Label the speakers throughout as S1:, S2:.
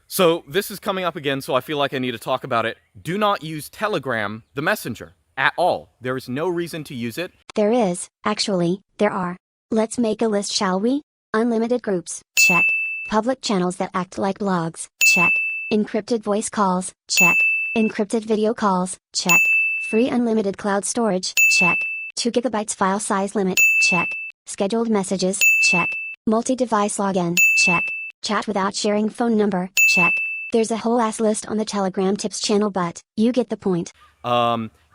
S1: So this is coming up again, so I feel like I need to talk about it. Do not use Telegram, the messenger, at all. There is no reason to use it.
S2: There is, actually, there are. Let's make a list, shall we? Unlimited groups, check. Public channels that act like blogs, check. Encrypted voice calls, check. Encrypted video calls, check. Free unlimited cloud storage, check. 2 GB file size limit, check. Scheduled messages, check. Multi-device login, check. Chat without sharing phone number, check. There's a whole ass list on the Telegram tips channel, but you get the point.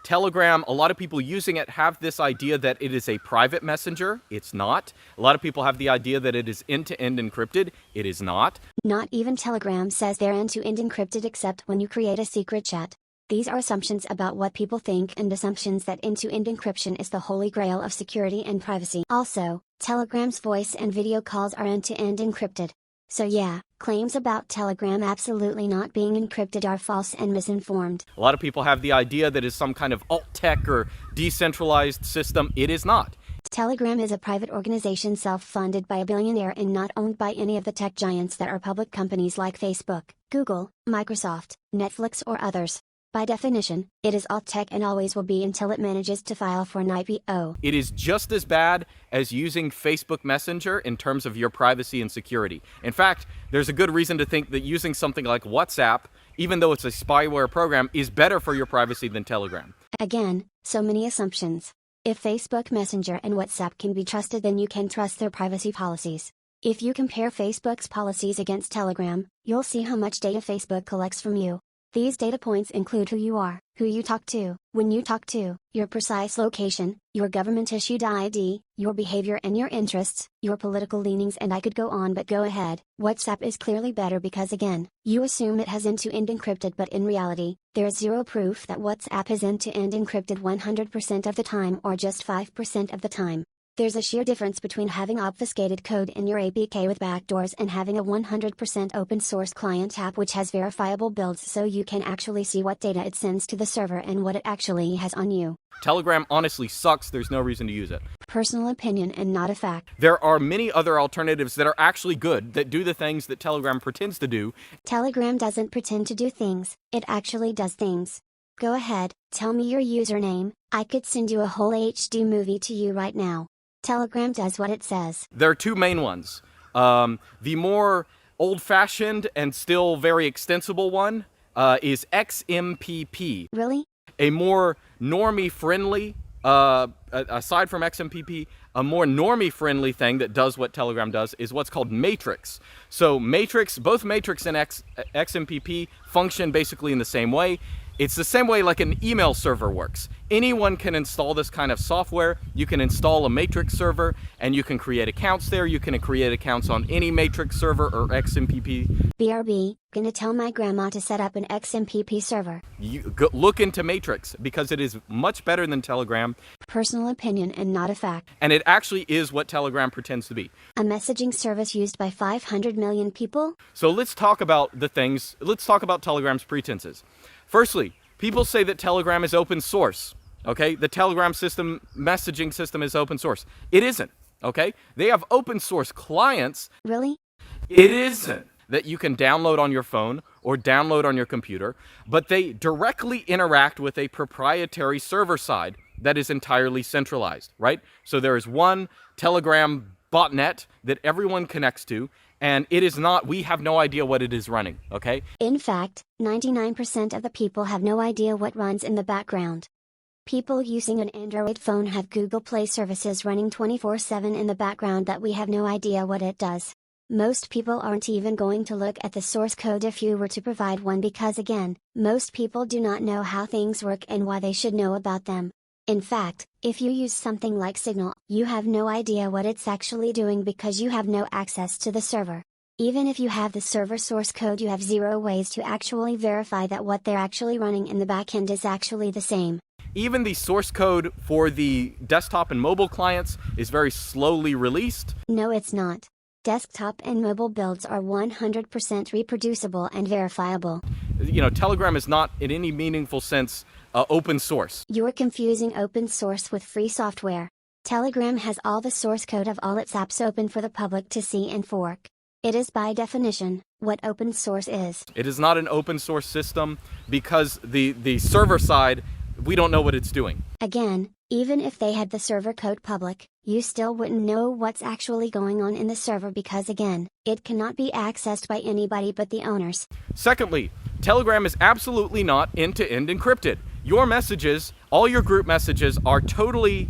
S1: Telegram, a lot of people using it have this idea that it is a private messenger. It's not. A lot of people have the idea that it is end-to-end encrypted. It is not.
S2: Not even Telegram says they're end-to-end encrypted except when you create a secret chat. These are assumptions about what people think and assumptions that end-to-end encryption is the holy grail of security and privacy. Also, Telegram's voice and video calls are end-to-end encrypted. So yeah, claims about Telegram absolutely not being encrypted are false and misinformed.
S1: A lot of people have the idea that it's some kind of alt-tech or decentralized system. It is not.
S2: Telegram is a private organization self-funded by a billionaire and not owned by any of the tech giants that are public companies like Facebook, Google, Microsoft, Netflix or others. By definition, it is alt-tech and always will be until it manages to file for an IPO.
S1: It is just as bad as using Facebook Messenger in terms of your privacy and security. In fact, there's a good reason to think that using something like WhatsApp, even though it's a spyware program, is better for your privacy than Telegram.
S2: Again, so many assumptions. If Facebook Messenger and WhatsApp can be trusted, then you can trust their privacy policies. If you compare Facebook's policies against Telegram, you'll see how much data Facebook collects from you. These data points include who you are, who you talk to, when you talk to, your precise location, your government-issued ID, your behavior and your interests, your political leanings, and I could go on, but go ahead. WhatsApp is clearly better because again, you assume it has end-to-end encrypted, but in reality, there is zero proof that WhatsApp is end-to-end encrypted 100% of the time or just 5% of the time. There's a sheer difference between having obfuscated code in your APK with backdoors and having a 100% open source client app which has verifiable builds so you can actually see what data it sends to the server and what it actually has on you.
S1: Telegram honestly sucks. There's no reason to use it.
S2: Personal opinion and not a fact.
S1: There are many other alternatives that are actually good, that do the things that Telegram pretends to do.
S2: Telegram doesn't pretend to do things, it actually does things. Go ahead, tell me your username, I could send you a whole HD movie to you right now. Telegram does what it says.
S1: There are two main ones. The more old-fashioned and still very extensible one is XMPP.
S2: Really?
S1: A more normie-friendly, aside from XMPP, a more normie-friendly thing that does what Telegram does is what's called Matrix. So Matrix, both Matrix and XMPP function basically in the same way. It's the same way like an email server works. Anyone can install this kind of software. You can install a Matrix server and you can create accounts there. You can create accounts on any Matrix server or XMPP.
S2: BRB, gonna tell my grandma to set up an XMPP server.
S1: Look into Matrix because it is much better than Telegram.
S2: Personal opinion and not a fact.
S1: And it actually is what Telegram pretends to be.
S2: A messaging service used by 500 million people?
S1: So let's talk about let's talk about Telegram's pretenses. Firstly, people say that Telegram is open source, okay? The Telegram system, messaging system is open source. It isn't, okay? They have open source clients.
S2: Really?
S1: It isn't. That you can download on your phone or download on your computer, but they directly interact with a proprietary server side that is entirely centralized, right? So there is one Telegram botnet that everyone connects to, and it is not, we have no idea what it is running, okay?
S2: In fact, 99% of the people have no idea what runs in the background. People using an Android phone have Google Play services running 24/7 in the background that we have no idea what it does. Most people aren't even going to look at the source code if you were to provide one because again, most people do not know how things work and why they should know about them. In fact, if you use something like Signal, you have no idea what it's actually doing because you have no access to the server. Even if you have the server source code, you have zero ways to actually verify that what they're actually running in the backend is actually the same.
S1: Even the source code for the desktop and mobile clients is very slowly released.
S2: No, it's not. Desktop and mobile builds are 100% reproducible and verifiable.
S1: You know, Telegram is not in any meaningful sense open source.
S2: You're confusing open source with free software. Telegram has all the source code of all its apps open for the public to see and fork. It is by definition what open source is.
S1: It is not an open source system because the server side, we don't know what it's doing.
S2: Again, even if they had the server code public, you still wouldn't know what's actually going on in the server because again, it cannot be accessed by anybody but the owners.
S1: Secondly, Telegram is absolutely not end-to-end encrypted. Your messages, all your group messages, are totally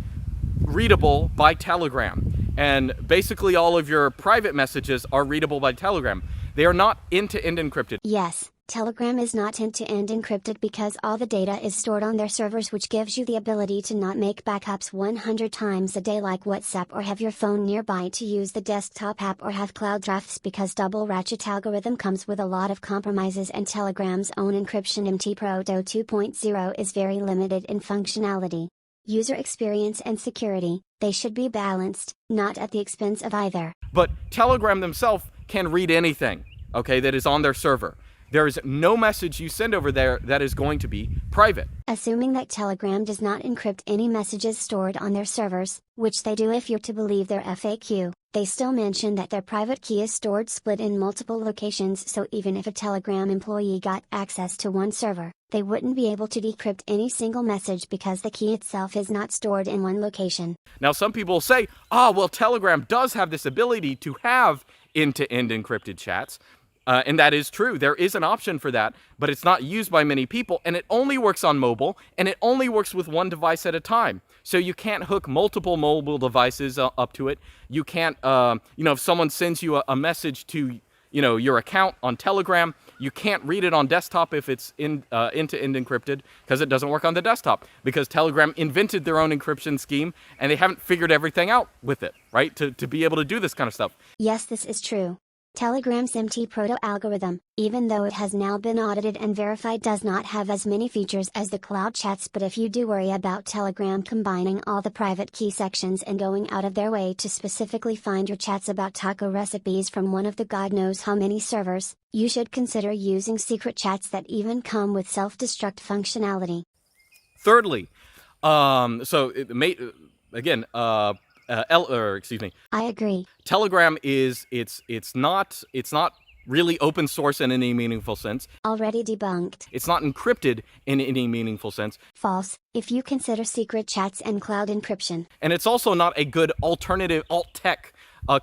S1: readable by Telegram. And basically all of your private messages are readable by Telegram. They are not end-to-end encrypted.
S2: Yes, Telegram is not end-to-end encrypted because all the data is stored on their servers, which gives you the ability to not make backups 100 times a day like WhatsApp, or have your phone nearby to use the desktop app, or have cloud drafts, because double ratchet algorithm comes with a lot of compromises, and Telegram's own encryption MT Proto 2.0 is very limited in functionality. User experience and security, they should be balanced, not at the expense of either.
S1: But Telegram themselves can read anything, okay, that is on their server. There is no message you send over there that is going to be private.
S2: Assuming that Telegram does not encrypt any messages stored on their servers, which they do if you're to believe their FAQ, they still mention that their private key is stored split in multiple locations, so even if a Telegram employee got access to one server, they wouldn't be able to decrypt any single message because the key itself is not stored in one location.
S1: Now some people say, well, Telegram does have this ability to have end-to-end encrypted chats. And that is true. There is an option for that, but it's not used by many people, and it only works on mobile, and it only works with one device at a time. So you can't hook multiple mobile devices up to it. You can't, if someone sends you a message to, your account on Telegram, you can't read it on desktop if it's end-to-end encrypted, because it doesn't work on the desktop, because Telegram invented their own encryption scheme, and they haven't figured everything out with it, right, to be able to do this kind of stuff.
S2: Yes, this is true. Telegram's MT Proto algorithm, even though it has now been audited and verified, does not have as many features as the cloud chats, but if you do worry about Telegram combining all the private key sections and going out of their way to specifically find your chats about taco recipes from one of the god knows how many servers, you should consider using secret chats that even come with self-destruct functionality.
S1: Thirdly,
S2: I agree.
S1: Telegram is it's not really open source in any meaningful sense.
S2: Already debunked.
S1: It's not encrypted in any meaningful sense.
S2: False, if you consider secret chats and cloud encryption.
S1: And it's also not a good alternative alt-tech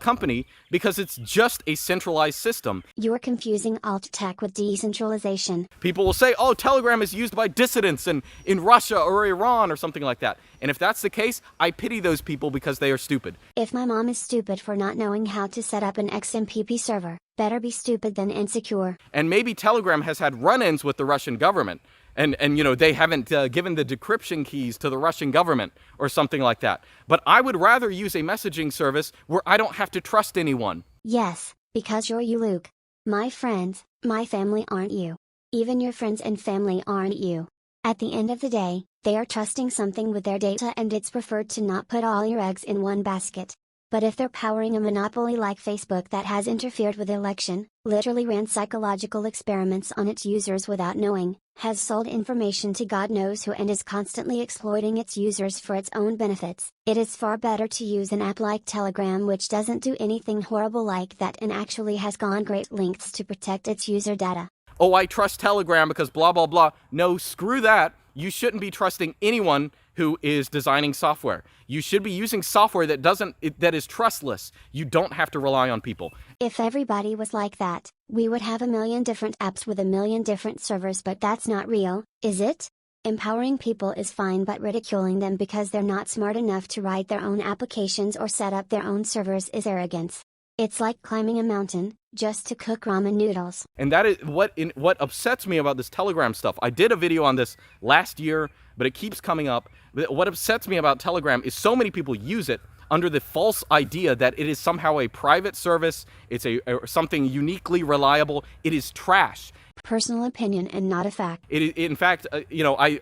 S1: company because it's just a centralized system.
S2: You're confusing alt-tech with decentralization.
S1: People will say, Telegram is used by dissidents in Russia or Iran or something like that. And if that's the case, I pity those people because they are stupid.
S2: If my mom is stupid for not knowing how to set up an XMPP server, better be stupid than insecure.
S1: And maybe Telegram has had run-ins with the Russian government. And they haven't given the decryption keys to the Russian government or something like that. But I would rather use a messaging service where I don't have to trust anyone.
S2: Yes, because you're you, Luke. My friends, my family aren't you. Even your friends and family aren't you. At the end of the day, they are trusting something with their data, and it's preferred to not put all your eggs in one basket. But if they're powering a monopoly like Facebook that has interfered with election, literally ran psychological experiments on its users without knowing, has sold information to God knows who, and is constantly exploiting its users for its own benefits, it is far better to use an app like Telegram, which doesn't do anything horrible like that and actually has gone great lengths to protect its user data.
S1: I trust Telegram because blah, blah, blah. No, screw that. You shouldn't be trusting anyone who is designing software. You should be using software that is trustless. You don't have to rely on people.
S2: If everybody was like that, we would have a million different apps with a million different servers, but that's not real, is it? Empowering people is fine, but ridiculing them because they're not smart enough to write their own applications or set up their own servers is arrogance. It's like climbing a mountain, just to cook ramen noodles.
S1: And that is what upsets me about this Telegram stuff. I did a video on this last year, but it keeps coming up. What upsets me about Telegram is so many people use it under the false idea that it is somehow a private service, it's something uniquely reliable. It is trash.
S2: Personal opinion and not a fact.
S1: In fact,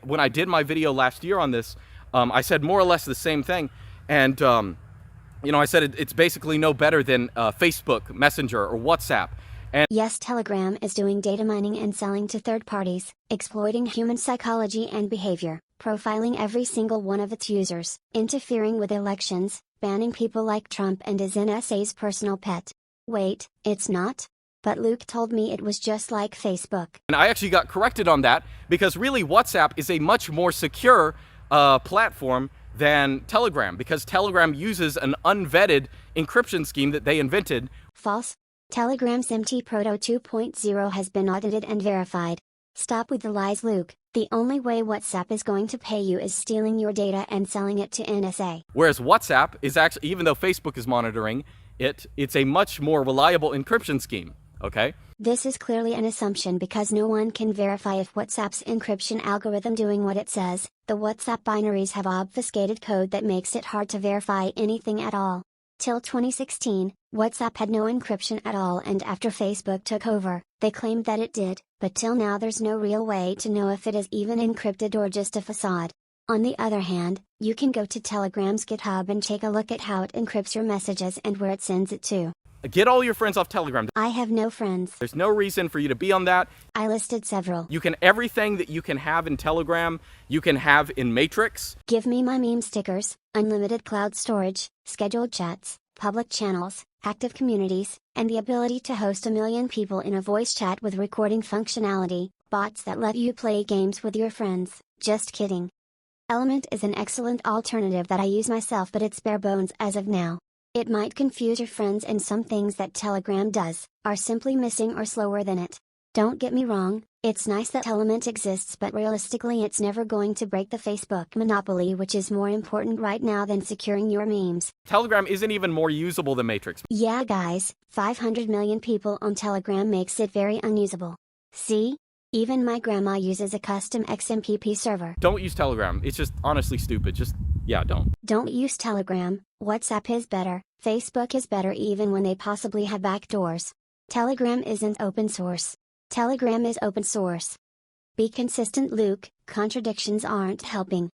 S1: when I did my video last year on this, I said more or less the same thing, and I said it's basically no better than Facebook Messenger or WhatsApp. And
S2: yes, Telegram is doing data mining and selling to third parties, exploiting human psychology and behavior, profiling every single one of its users, interfering with elections, banning people like Trump, and is NSA's personal pet. Wait, it's not? but Luke told me it was just like Facebook.
S1: And I actually got corrected on that, because really WhatsApp is a much more secure platform than Telegram, because Telegram uses an unvetted encryption scheme that they invented.
S2: False. Telegram's MT Proto 2.0 has been audited and verified. Stop with the lies, Luke. The only way WhatsApp is going to pay you is stealing your data and selling it to NSA.
S1: Whereas WhatsApp is actually, even though Facebook is monitoring it, it's a much more reliable encryption scheme, okay?
S2: This is clearly an assumption because no one can verify if WhatsApp's encryption algorithm doing what it says. The WhatsApp binaries have obfuscated code that makes it hard to verify anything at all. Till 2016, WhatsApp had no encryption at all, and after Facebook took over, they claimed that it did, but till now there's no real way to know if it is even encrypted or just a facade. On the other hand, you can go to Telegram's GitHub and take a look at how it encrypts your messages and where it sends it to.
S1: Get all your friends off Telegram.
S2: I have no friends.
S1: There's no reason for you to be on that.
S2: I listed several.
S1: You can, everything that you can have in Telegram, you can have in Matrix.
S2: Give me my meme stickers, unlimited cloud storage, scheduled chats, public channels, active communities, and the ability to host 1 million people in a voice chat with recording functionality, bots that let you play games with your friends. Just kidding. Element is an excellent alternative that I use myself, but it's bare bones as of now. It might confuse your friends, and some things that Telegram does are simply missing or slower than it. Don't get me wrong, it's nice that Element exists, but realistically it's never going to break the Facebook monopoly, which is more important right now than securing your memes.
S1: Telegram isn't even more usable than Matrix.
S2: Yeah guys, 500 million people on Telegram makes it very unusable. See? Even my grandma uses a custom XMPP server.
S1: Don't use Telegram. It's just honestly stupid. Just, yeah, don't.
S2: Don't use Telegram. WhatsApp is better. Facebook is better, even when they possibly have backdoors. Telegram isn't open source. Telegram is open source. Be consistent, Luke. Contradictions aren't helping.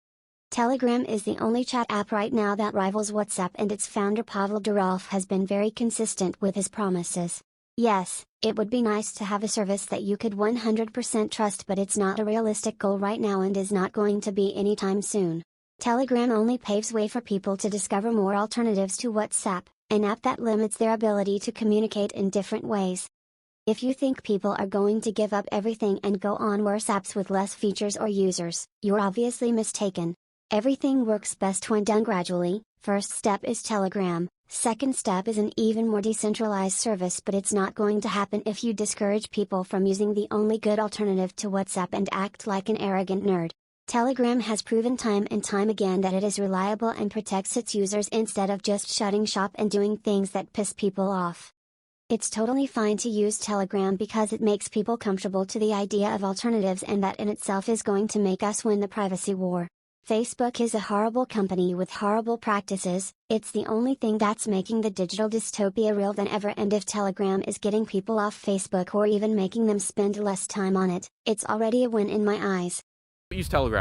S2: Telegram is the only chat app right now that rivals WhatsApp, and its founder Pavel Durov has been very consistent with his promises. Yes, it would be nice to have a service that you could 100% trust, but it's not a realistic goal right now and is not going to be anytime soon. Telegram only paves way for people to discover more alternatives to WhatsApp, an app that limits their ability to communicate in different ways. If you think people are going to give up everything and go on worse apps with less features or users, you're obviously mistaken. Everything works best when done gradually. First step is Telegram. Second step is an even more decentralized service, but it's not going to happen if you discourage people from using the only good alternative to WhatsApp and act like an arrogant nerd. Telegram has proven time and time again that it is reliable and protects its users instead of just shutting shop and doing things that piss people off. It's totally fine to use Telegram because it makes people comfortable to the idea of alternatives, and that in itself is going to make us win the privacy war. Facebook is a horrible company with horrible practices. It's the only thing that's making the digital dystopia real than ever, and if Telegram is getting people off Facebook or even making them spend less time on it, it's already a win in my eyes.
S1: Use Telegram.